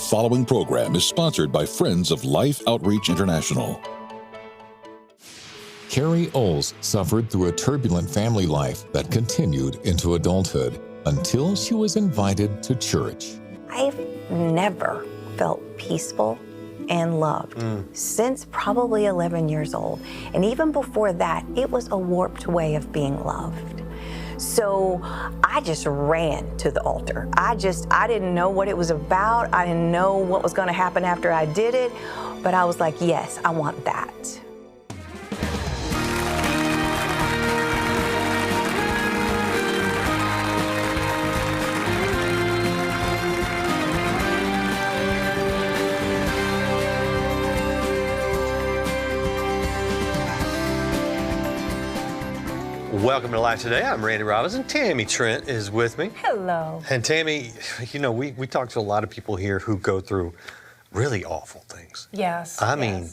following program is sponsored by Friends of Life Outreach International. Carrie Oles suffered through a turbulent family life that continued into adulthood until she was invited to church. I've never felt peaceful and loved since probably 11 years old. And even before that, it was a warped way of being loved. So I just ran to the altar. I didn't know what it was about. I didn't know what was going to happen after I did it. But I was like, yes, I want that. Welcome to Life Today. I'm Randy Robinson. Tammy Trent is with me. Hello. And Tammy, you know, we talk to a lot of people here who go through really awful things. Yes. I mean,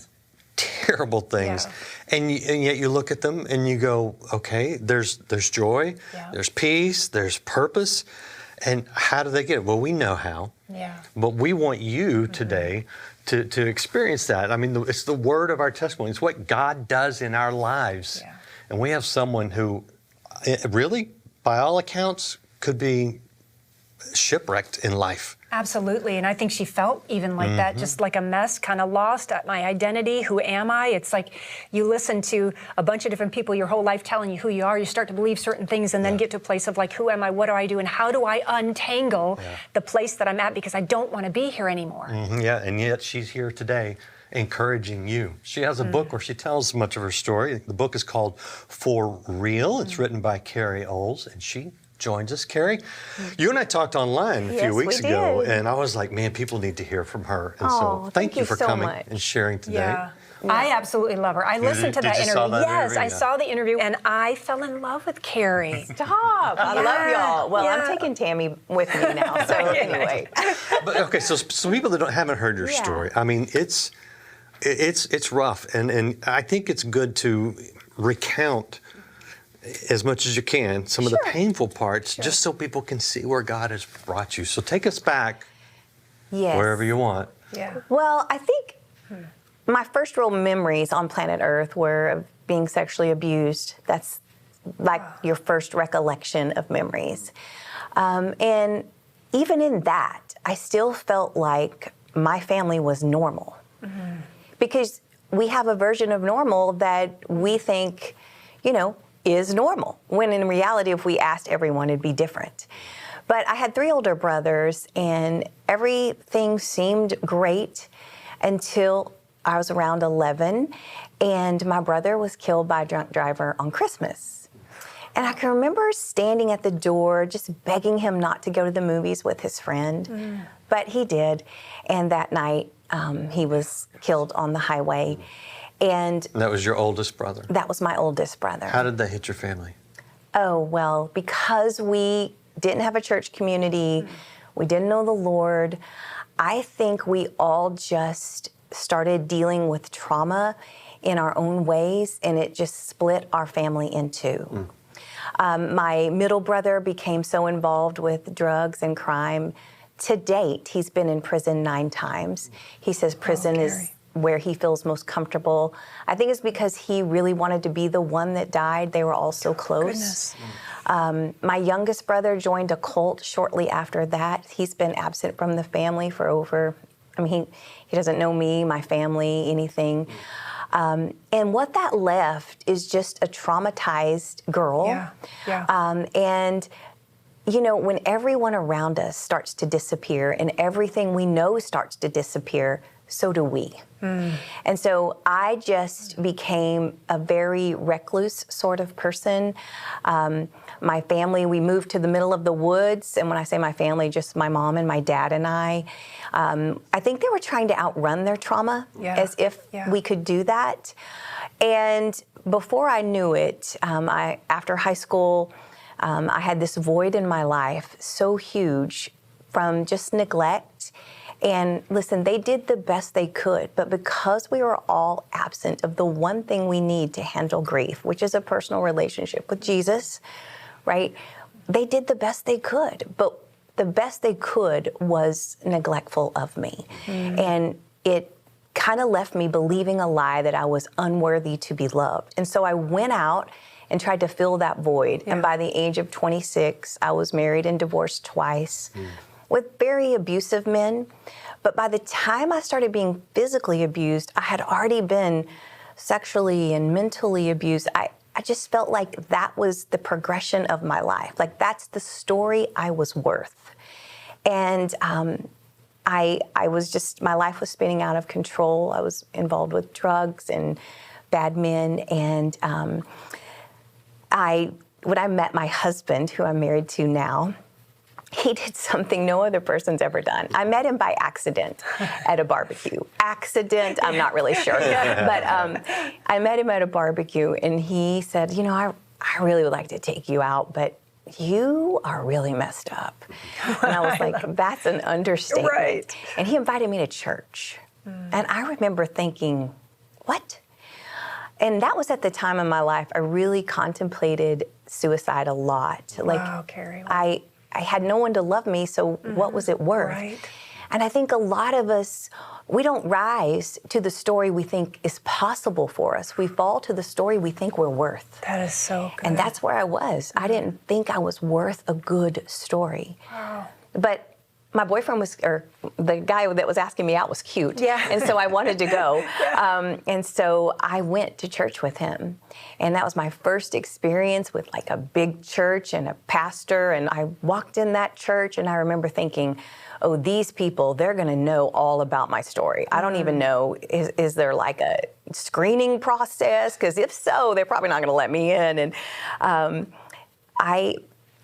terrible things. Yeah. And yet you look at them and you go, okay, there's joy, there's peace, there's purpose. And how do they get it? Well, we know how. Yeah. But we want you today to experience that. I mean, it's the word of our testimony. It's what God does in our lives. Yeah. And we have someone who really, by all accounts, could be shipwrecked in life. Absolutely. And I think she felt even like that, just like a mess, kind of lost at my identity. Who am I? It's like you listen to a bunch of different people your whole life telling you who you are. You start to believe certain things and then get to a place of like, who am I? What do I do? And how do I untangle the place that I'm at because I don't want to be here anymore? Yeah, and yet she's here today encouraging you. She has a book where she tells much of her story. The book is called For Real. It's written by Carrie Oles, and she joins us. Carrie, you and I talked online a few weeks ago, and I was like, man, people need to hear from her. And so thank you for coming and sharing today. Yeah. I absolutely love her. I listened to that interview. Yes, I saw the interview, and I fell in love with Carrie. Stop. I love y'all. Well, I'm taking Tammy with me now, so anyway. But okay, so some people that haven't heard your story, I mean, it's rough, and I think it's good to recount as much as you can some of the painful parts, just so people can see where God has brought you. So take us back wherever you want. Yeah. Well, I think my first real memories on planet Earth were of being sexually abused. That's like your first recollection of memories. And even in that, I still felt like my family was normal. Because we have a version of normal that we think, you know, is normal, when in reality, if we asked everyone, it'd be different. But I had 3 older brothers, and everything seemed great until I was around 11, and my brother was killed by a drunk driver on Christmas. And I can remember standing at the door, just begging him not to go to the movies with his friend, but he did. And that night, he was killed on the highway. And that was your oldest brother? That was my oldest brother. How did that hit your family? Oh, well, because we didn't have a church community, we didn't know the Lord, I think we all just started dealing with trauma in our own ways, and it just split our family in two. My middle brother became so involved with drugs and crime. To date, he's been in prison 9 times. He says prison is where he feels most comfortable. I think it's because he really wanted to be the one that died. They were all so close. My youngest brother joined a cult shortly after that. He's been absent from the family for over, I mean, he doesn't know me, my family, anything. And what that left is just a traumatized girl. And you know, when everyone around us starts to disappear and everything we know starts to disappear, so do we. And so I just became a very recluse sort of person. My family, we moved to the middle of the woods. And when I say my family, just my mom and my dad and I think they were trying to outrun their trauma as if we could do that. And before I knew it, after high school, I had this void in my life so huge from just neglect. And listen, they did the best they could, but because we were all absent of the one thing we need to handle grief, which is a personal relationship with Jesus, right? They did the best they could. But the best they could was neglectful of me. And it kind of left me believing a lie that I was unworthy to be loved. And so I went out and tried to fill that void. And by the age of 26, I was married and divorced twice with very abusive men. But by the time I started being physically abused, I had already been sexually and mentally abused. I just felt like that was the progression of my life. Like, that's the story I was worth. And I was just, my life was spinning out of control. I was involved with drugs and bad men. And when I met my husband, who I'm married to now, he did something no other person's ever done. I met him by accident at a barbecue. Accident, I'm not really sure. But I met him at a barbecue, and he said, you know, I really would like to take you out, but you are really messed up. And I was like, that's an understatement. Right. And he invited me to church. And I remember thinking, what? And that was at the time in my life I really contemplated suicide a lot. Wow, Carrie. I had no one to love me, so what was it worth? Right. And I think a lot of us, we don't rise to the story we think is possible for us. We fall to the story we think we're worth. That is so good. And that's where I was. I didn't think I was worth a good story. Wow. But my boyfriend was, or the guy that was asking me out was cute. Yeah. And so I wanted to go. And so I went to church with him. And that was my first experience with like a big church and a pastor. And I walked in that church and I remember thinking, oh, these people, they're going to know all about my story. I don't even know, is there like a screening process? Because if so, they're probably not going to let me in. And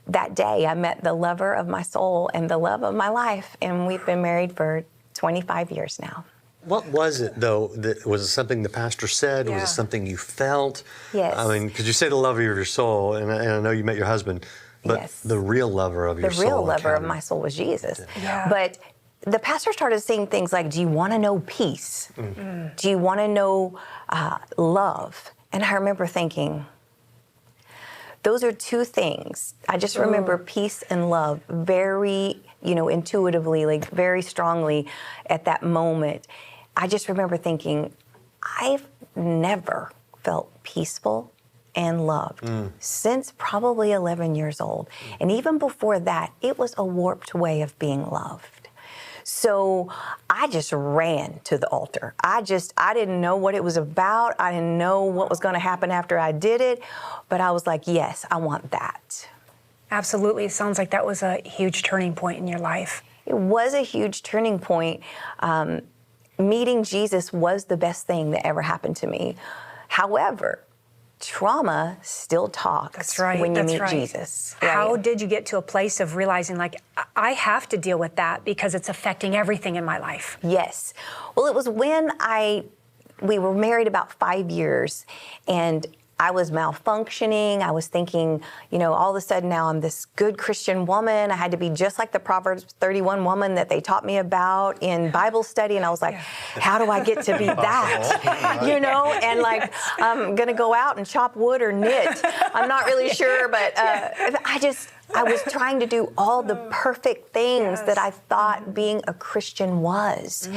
that day, I met the lover of my soul and the love of my life, and we've been married for 25 years now. What was it, though? Was it something the pastor said? Yeah. Was it something you felt? Yes. I mean, because you say the lover of your soul, and I know you met your husband, but Yes. the real lover of your soul. The real lover of encounter. my soul was Jesus. Yeah. But the pastor started saying things like, do you want to know peace? Do you want to know love? And I remember thinking, those are two things. I just remember peace and love very, intuitively, like very strongly at that moment. I just remember thinking, I've never felt peaceful and loved since probably 11 years old. And even before that, it was a warped way of being loved. So I just ran to the altar. I didn't know what it was about. I didn't know what was going to happen after I did it. But I was like, yes, I want that. Absolutely. It sounds like that was a huge turning point in your life. It was a huge turning point. Meeting Jesus was the best thing that ever happened to me. However, trauma still talks That's right. when you That's meet right. Jesus. How right? did you get to a place of realizing, like, I have to deal with that because it's affecting everything in my life? Yes. Well, it was when we were married about 5 years, and I was malfunctioning. I was thinking, all of a sudden now I'm this good Christian woman. I had to be just like the Proverbs 31 woman that they taught me about in Bible study. And I was like, how do I get to be that? And like, I'm going to go out and chop wood or knit. I'm not really sure, but I was trying to do all the perfect things that I thought being a Christian was.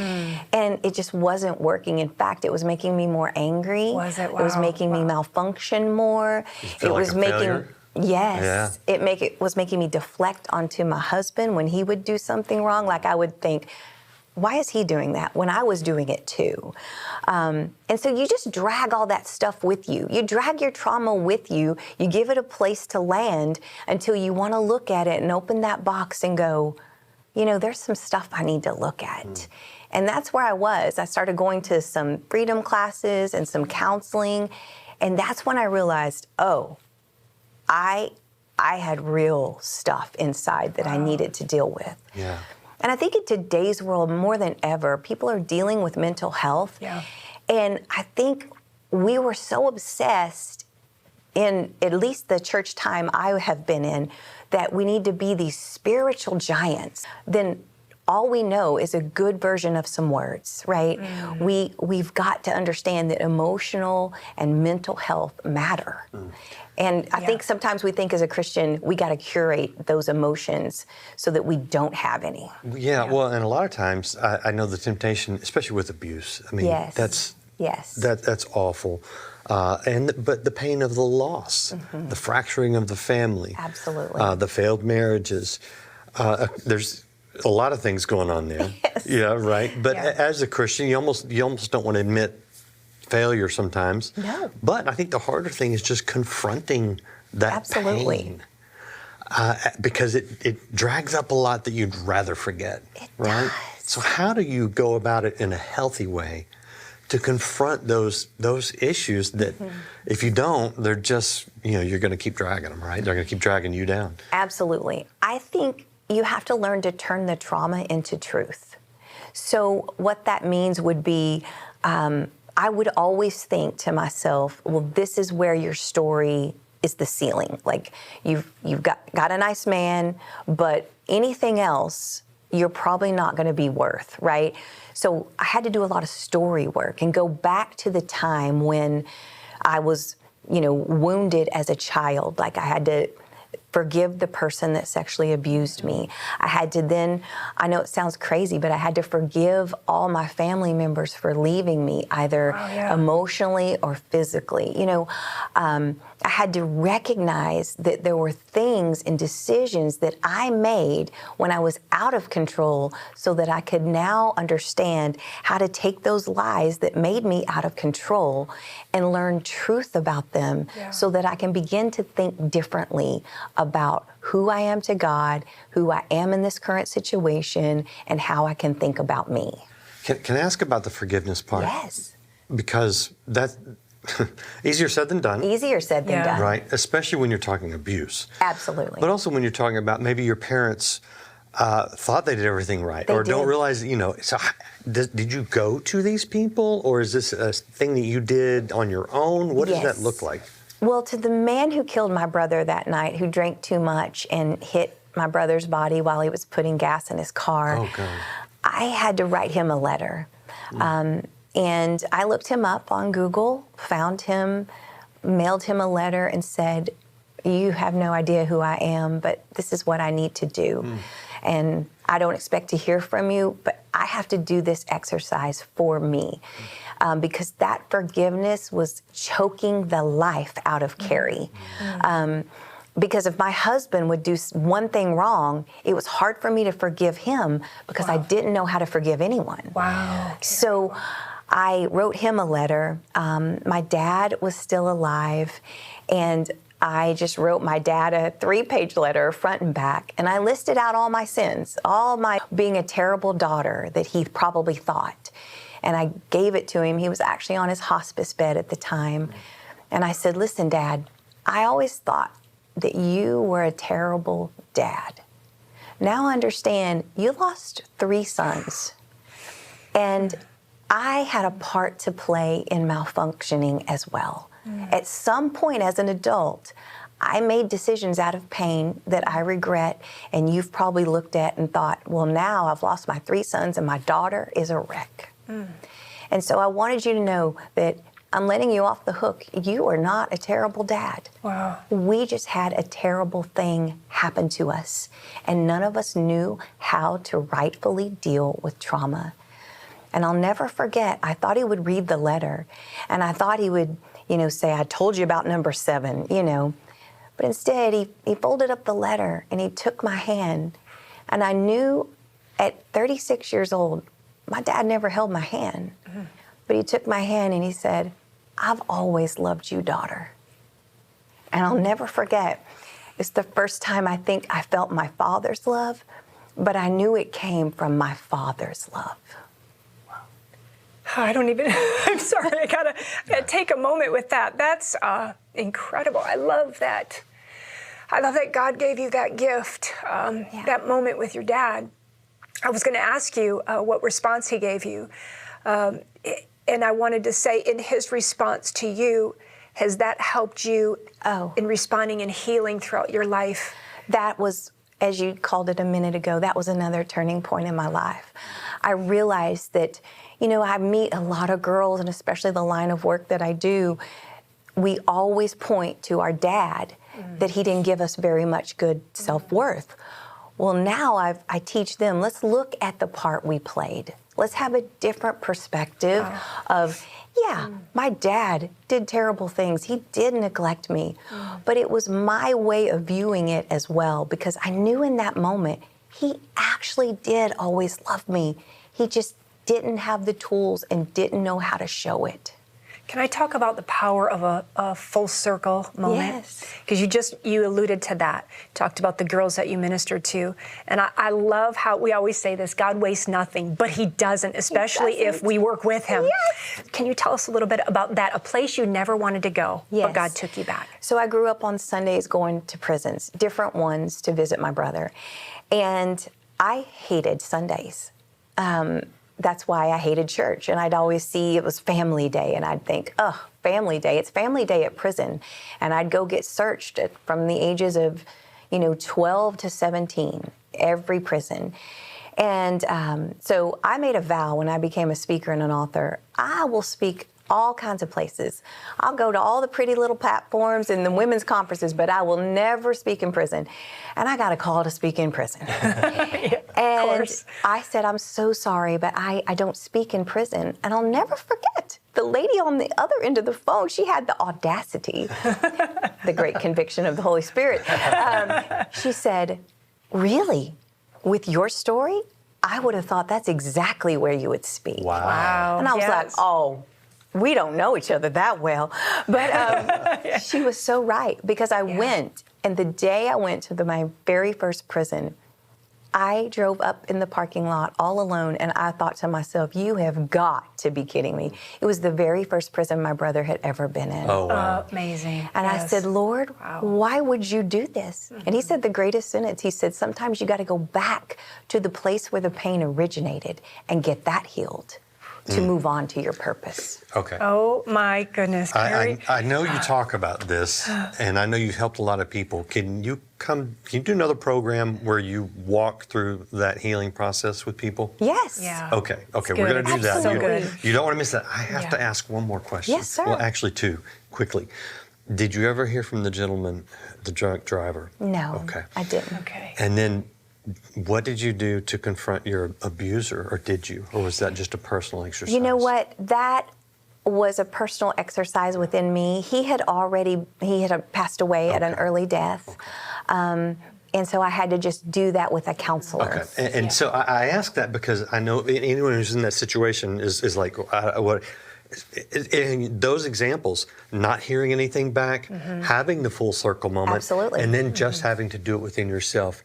And it just wasn't working. In fact, it was making me more angry. Was it? Wow. It was making me malfunction more. feel like was a making failure? Yes. Yeah. It was making me deflect onto my husband when he would do something wrong. Like I would think, why is he doing that when I was doing it too? And so you just drag all that stuff with you. You drag your trauma with you. You give it a place to land until you want to look at it and open that box and go, there's some stuff I need to look at. And that's where I was. I started going to some freedom classes and some counseling. And that's when I realized, I had real stuff inside that I needed to deal with. Yeah. And I think in today's world, more than ever, people are dealing with mental health. Yeah. And I think we were so obsessed in at least the church time I have been in, that we need to be these spiritual giants. Then all we know is a good version of some words, right? We've got to understand that emotional and mental health matter. And I think sometimes we think as a Christian, we got to curate those emotions so that we don't have any. Yeah, well, and a lot of times I know the temptation, especially with abuse. I mean, that's awful. But the pain of the loss, the fracturing of the family, absolutely, the failed marriages. There's a lot of things going on there. Yeah, right. But as a Christian, you almost don't want to admit failure sometimes. No. But I think the harder thing is just confronting that pain. Because it drags up a lot that you'd rather forget. It right? does. So how do you go about it in a healthy way to confront those issues that if you don't, they're just, you're going to keep dragging them, right? They're going to keep dragging you down. Absolutely. I think you have to learn to turn the trauma into truth. So what that means would be, I would always think to myself, well, this is where your story is the ceiling. Like you've got a nice man, but anything else, you're probably not going to be worth, right? So I had to do a lot of story work and go back to the time when I was, wounded as a child. Like I had to forgive the person that sexually abused me. I had to then, I know it sounds crazy, but I had to forgive all my family members for leaving me, either emotionally or physically. I had to recognize that there were things and decisions that I made when I was out of control so that I could now understand how to take those lies that made me out of control and learn truth about them so that I can begin to think differently about who I am to God, who I am in this current situation, and how I can think about me. Can I ask about the forgiveness part? Yes. Because that's easier said than done. Easier said than done. Right, especially when you're talking abuse. Absolutely. But also when you're talking about maybe your parents thought they did everything right, They or did. don't realize, so did you go to these people, or is this a thing that you did on your own? What does that look like? Well, to the man who killed my brother that night, who drank too much and hit my brother's body while he was putting gas in his car, I had to write him a letter. And I looked him up on Google, found him, mailed him a letter and said, you have no idea who I am, but this is what I need to do. And I don't expect to hear from you, but I have to do this exercise for me. Because that forgiveness was choking the life out of Carrie. Because if my husband would do one thing wrong, it was hard for me to forgive him because I didn't know how to forgive anyone. So I wrote him a letter. My dad was still alive, and I just wrote my dad a 3-page letter, front and back, and I listed out all my sins, all my being a terrible daughter that he probably thought. And I gave it to him. He was actually on his hospice bed at the time. And I said, listen, Dad, I always thought that you were a terrible dad. Now I understand you lost 3 sons. And I had a part to play in malfunctioning as well. At some point as an adult, I made decisions out of pain that I regret, and you've probably looked at and thought, well, now I've lost my 3 sons and my daughter is a wreck. And so I wanted you to know that I'm letting you off the hook. You are not a terrible dad. We just had a terrible thing happen to us, and none of us knew how to rightfully deal with trauma. And I'll never forget, I thought he would read the letter, and I thought he would, say, I told you about number 7, But instead, he folded up the letter, and he took my hand. And I knew at 36 years old, my dad never held my hand. But he took my hand and he said, I've always loved you, daughter. And I'll never forget, it's the first time I think I felt my father's love, but I knew it came from my father's love. I don't even, I'm sorry, I gotta take a moment with that. That's incredible. I love that. I love that God gave you that gift, that moment with your dad. I was gonna ask you what response he gave you. And I wanted to say, in his response to you, has that helped you in responding and healing throughout your life? That was as you called it a minute ago, that was another turning point in my life. I realized that, I meet a lot of girls, and especially the line of work that I do, we always point to our dad, that he didn't give us very much good self-worth. Well, now I teach them, let's look at the part we played. Let's have a different perspective of, my dad did terrible things. He did neglect me. But it was my way of viewing it as well, because I knew in that moment, he actually did always love me. He just didn't have the tools and didn't know how to show it. Can I talk about the power of a full circle moment? Yes. Because you alluded to that, talked about the girls that you ministered to. And I love how we always say this, God wastes nothing, but he doesn't, especially if we work with him. Yes. Can you tell us a little bit about that, a place you never wanted to go, Yes. but God took you back? So I grew up on Sundays going to prisons, different ones, to visit my brother. And I hated Sundays. That's why I hated church. And I'd always see it was family day, and I'd think, family day. It's family day at prison. And I'd go get searched from the ages of, 12 to 17, every prison. And so I made a vow when I became a speaker and an author, I will speak all kinds of places. I'll go to all the pretty little platforms and the women's conferences, but I will never speak in prison. And I got a call to speak in prison. And I said, I'm so sorry, but I don't speak in prison. And I'll never forget, the lady on the other end of the phone, she had the audacity, the great conviction of the Holy Spirit. She said, really? With your story? I would have thought that's exactly where you would speak. Wow. And I was like, oh, we don't know each other that well. But she was so right, because I went, and the day I went to my very first prison, I drove up in the parking lot all alone, and I thought to myself, you have got to be kidding me. It was the very first prison my brother had ever been in. Oh, wow. Amazing. And I said, Lord, why would you do this? And he said the greatest sentence. He said, sometimes you got to go back to the place where the pain originated and get that healed to move on to your purpose. Okay. Oh my goodness, Carrie. I know you talk about this, and I know you've helped a lot of people. Can you do another program where you walk through that healing process with people? Yes. Yeah. Okay, It's we're good. going to do that. So good. You don't want to miss that. I have to ask one more question. Yes, sir. Well, actually two, quickly. Did you ever hear from the gentleman, the drunk driver? No, Okay. I didn't. Okay. And then what did you do to confront your abuser, or did you? Or was that just a personal exercise? You know what? That was a personal exercise within me. He had passed away at an early death. And so I had to just do that with a counselor. Okay. And so I ask that because I know anyone who's in that situation is like, what? In those examples, not hearing anything back, having the full circle moment, Absolutely. and then just having to do it within yourself.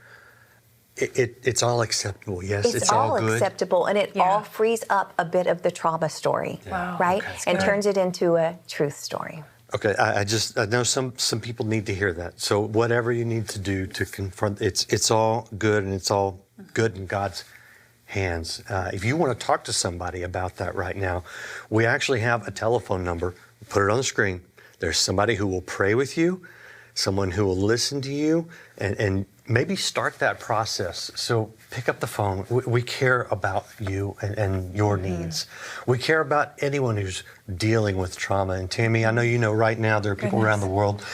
It's all acceptable, yes? It's all good? acceptable, and it all frees up a bit of the trauma story, right? Okay. And turns it into a truth story. Okay, I know some people need to hear that. So whatever you need to do to confront, it's all good, and it's all good in God's hands. If you want to talk to somebody about that right now, we actually have a telephone number. Put it on the screen. There's somebody who will pray with you, someone who will listen to you, and maybe start that process. So pick up the phone. We care about you and your needs. We care about anyone who's dealing with trauma. And Tammy, I know you know right now there are people around the world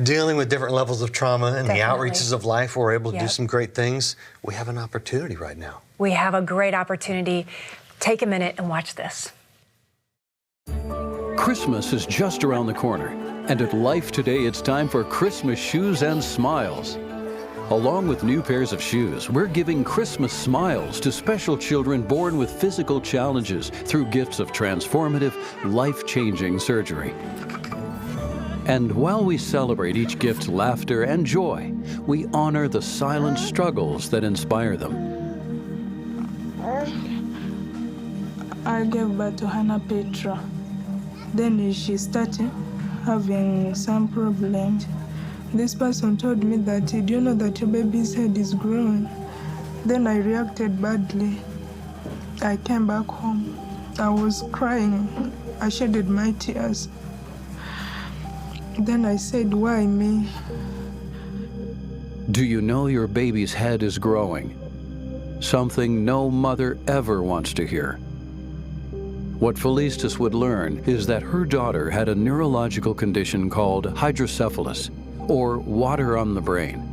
dealing with different levels of trauma, and the outreaches of life where we're able to do some great things. We have an opportunity right now. We have a great opportunity. Take a minute and watch this. Christmas is just around the corner, and at Life Today, it's time for Christmas shoes and smiles. Along with new pairs of shoes, we're giving Christmas smiles to special children born with physical challenges through gifts of transformative, life-changing surgery. And while we celebrate each gift's laughter and joy, we honor the silent struggles that inspire them. I gave birth to Hannah Petra. Then she started having some problems. This person told me that, do you know that your baby's head is growing? Then I reacted badly. I came back home. I was crying. I shedded my tears. Then I said, why me? Do you know your baby's head is growing? Something no mother ever wants to hear. What Felicitas would learn is that her daughter had a neurological condition called hydrocephalus, or water on the brain.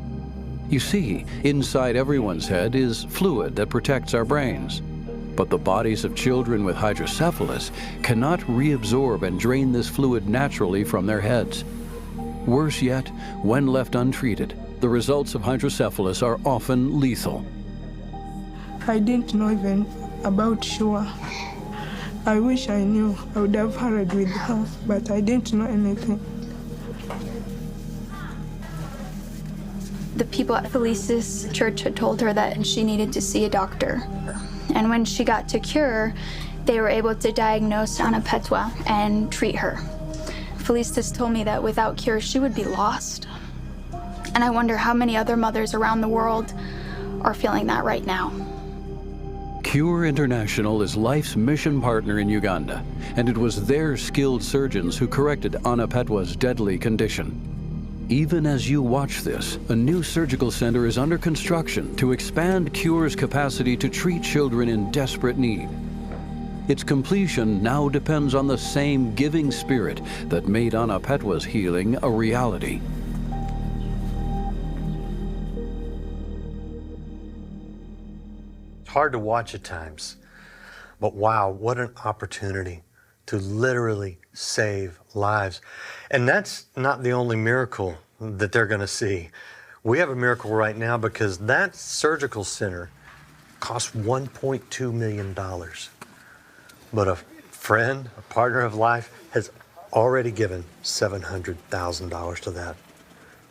You see, inside everyone's head is fluid that protects our brains. But the bodies of children with hydrocephalus cannot reabsorb and drain this fluid naturally from their heads. Worse yet, when left untreated, the results of hydrocephalus are often lethal. I didn't know even about Shua. I wish I knew. I would have hurried with her, but I didn't know anything. The people at Felicitas Church had told her that she needed to see a doctor. And when she got to cure, they were able to diagnose Ana Petua and treat her. Felicitas told me that without cure, she would be lost. And I wonder how many other mothers around the world are feeling that right now. Cure International is Life's mission partner in Uganda, and it was their skilled surgeons who corrected Ana Petua's deadly condition. Even as you watch this, a new surgical center is under construction to expand Cure's capacity to treat children in desperate need. Its completion now depends on the same giving spirit that made Ana Petua's healing a reality. Hard to watch at times, but wow, what an opportunity to literally save lives. And that's not the only miracle that they're going to see. We have a miracle right now because that surgical center cost $1.2 million. But a friend, a partner of life, has already given $700,000 to that.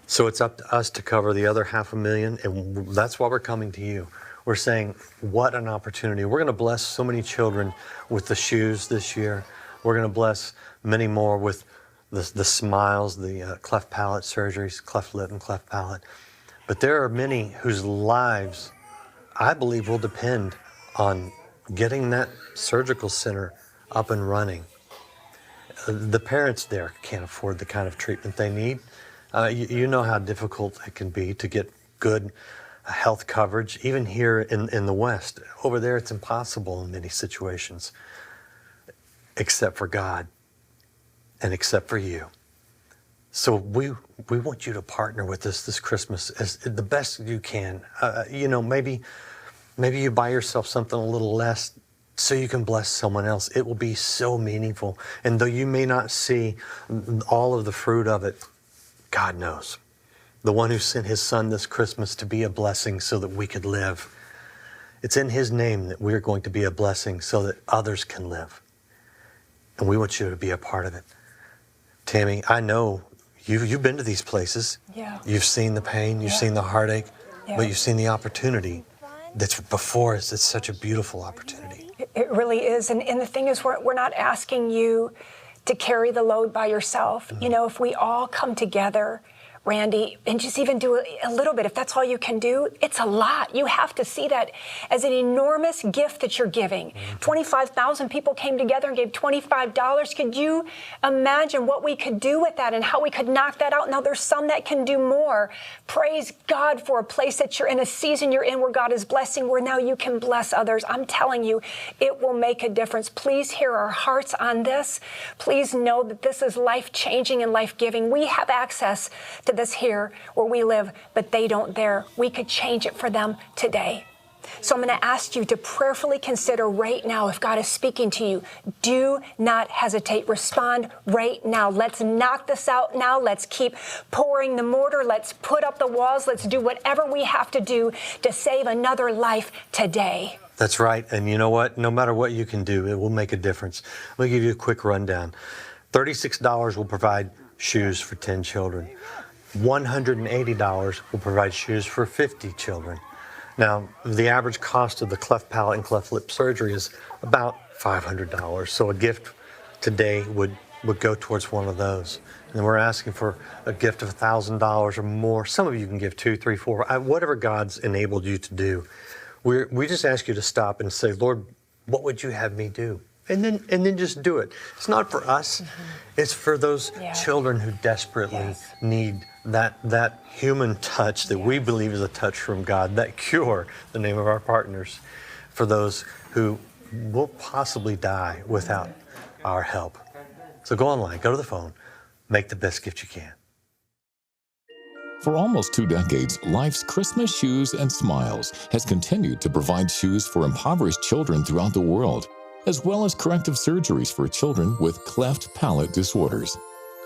So it's up to us to cover the other $500,000, and that's why we're coming to you. We're saying, what an opportunity. We're going to bless so many children with the shoes this year. We're going to bless many more with the smiles, the cleft palate surgeries, cleft lip and cleft palate. But there are many whose lives, I believe, will depend on getting that surgical center up and running. The parents there can't afford the kind of treatment they need. You know how difficult it can be to get good health coverage, even here in the West. Over there, it's impossible in many situations, except for God and except for you. So we want you to partner with us this Christmas as the best you can. You know, maybe you buy yourself something a little less so you can bless someone else. It will be so meaningful. And though you may not see all of the fruit of it, God knows. The one who sent his son this Christmas to be a blessing so that we could live. It's in his name that we're going to be a blessing so that others can live. And we want you to be a part of it. Tammy, I know you've been to these places. Yeah. You've seen the pain, you've seen the heartache, but you've seen the opportunity that's before us. It's such a beautiful opportunity. It really is. And the thing is, we're not asking you to carry the load by yourself. You know, if we all come together, Randy, and just even do a little bit, if that's all you can do, it's a lot. You have to see that as an enormous gift that you're giving. 25,000 people came together and gave $25. Could you imagine what we could do with that and how we could knock that out? Now, there's some that can do more. Praise God for a place that you're in, a season you're in where God is blessing, where now you can bless others. I'm telling you, it will make a difference. Please hear our hearts on this. Please know that this is life-changing and life-giving. We have access to this here where we live, but they don't there. We could change it for them today. So I'm going to ask you to prayerfully consider right now if God is speaking to you. Do not hesitate. Respond right now. Let's knock this out now. Let's keep pouring the mortar. Let's put up the walls. Let's do whatever we have to do to save another life today. That's right. And you know what? No matter what you can do, it will make a difference. Let me give you a quick rundown. $36 will provide shoes for 10 children. $180 will provide shoes for 50 children. Now, the average cost of the cleft palate and cleft lip surgery is about $500. So a gift today would go towards one of those. And we're asking for a gift of $1,000 or more. Some of you can give 2, 3, 4, whatever God's enabled you to do. We just ask you to stop and say, Lord, what would you have me do? And then just do it. It's not for us. It's for those children who desperately need that human touch that we believe is a touch from God, that cure, the name of our partners, for those who will possibly die without our help. So go online, go to the phone, make the best gift you can. For almost 2 decades, Life's Christmas Shoes and Smiles has continued to provide shoes for impoverished children throughout the world, as well as corrective surgeries for children with cleft palate disorders.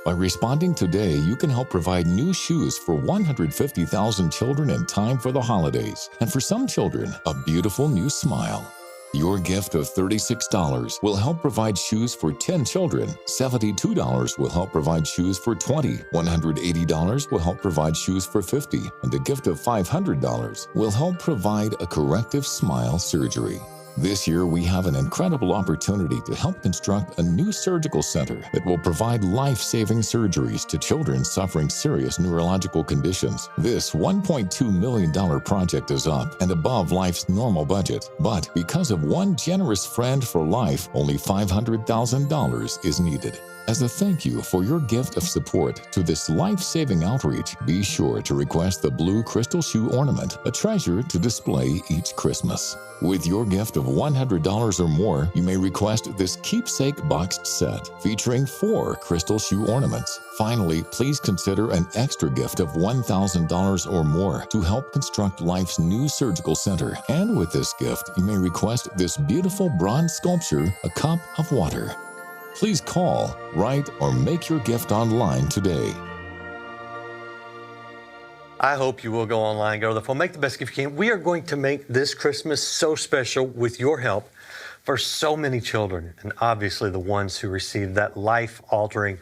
By responding today, you can help provide new shoes for 150,000 children in time for the holidays, and for some children, a beautiful new smile. Your gift of $36 will help provide shoes for 10 children, $72 will help provide shoes for 20, $180 will help provide shoes for 50, and a gift of $500 will help provide a corrective smile surgery. This year, we have an incredible opportunity to help construct a new surgical center that will provide life-saving surgeries to children suffering serious neurological conditions. This $1.2 million project is up and above Life's normal budget, but because of one generous friend for Life, only $500,000 is needed. As a thank you for your gift of support to this life-saving outreach, be sure to request the blue crystal shoe ornament, a treasure to display each Christmas. With your gift of $100 or more, you may request this keepsake boxed set featuring 4 crystal shoe ornaments. Finally, please consider an extra gift of $1,000 or more to help construct Life's new surgical center. And with this gift, you may request this beautiful bronze sculpture, A Cup of Water. Please call, write, or make your gift online today. I hope you will go online, go to the phone, make the best gift you can. We are going to make this Christmas so special with your help for so many children, and obviously the ones who received that life-altering,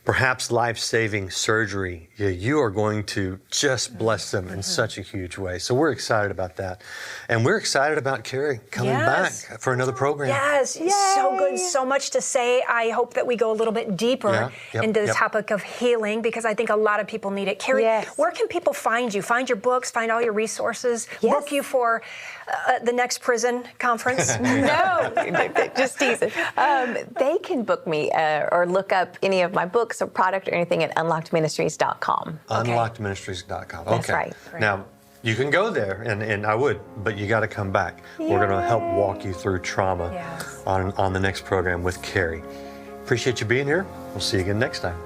perhaps life-saving surgery. You are going to just bless them in such a huge way. So we're excited about that. And we're excited about Carrie coming back for another program. Yes, so good, so much to say. I hope that we go a little bit deeper into the topic of healing, because I think a lot of people need it. Carrie, where can people find you? Find your books, find all your resources, book you for the next prison conference? No, just teasing. They can book me or look up any of my books or product or anything at unlockedministries.com. Unlockedministries.com. That's right. Now, you can go there, and I would, but you got to come back. We're going to help walk you through trauma on the next program with Carrie. Appreciate you being here. We'll see you again next time.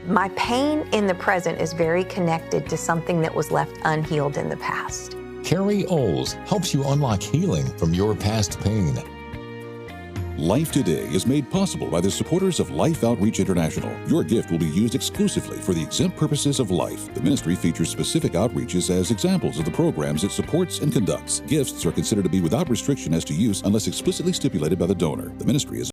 My pain in the present is very connected to something that was left unhealed in the past. Carrie Oles helps you unlock healing from your past pain. Life Today is made possible by the supporters of Life Outreach International. Your gift will be used exclusively for the exempt purposes of life. The ministry features specific outreaches as examples of the programs it supports and conducts. Gifts are considered to be without restriction as to use unless explicitly stipulated by the donor. The ministry is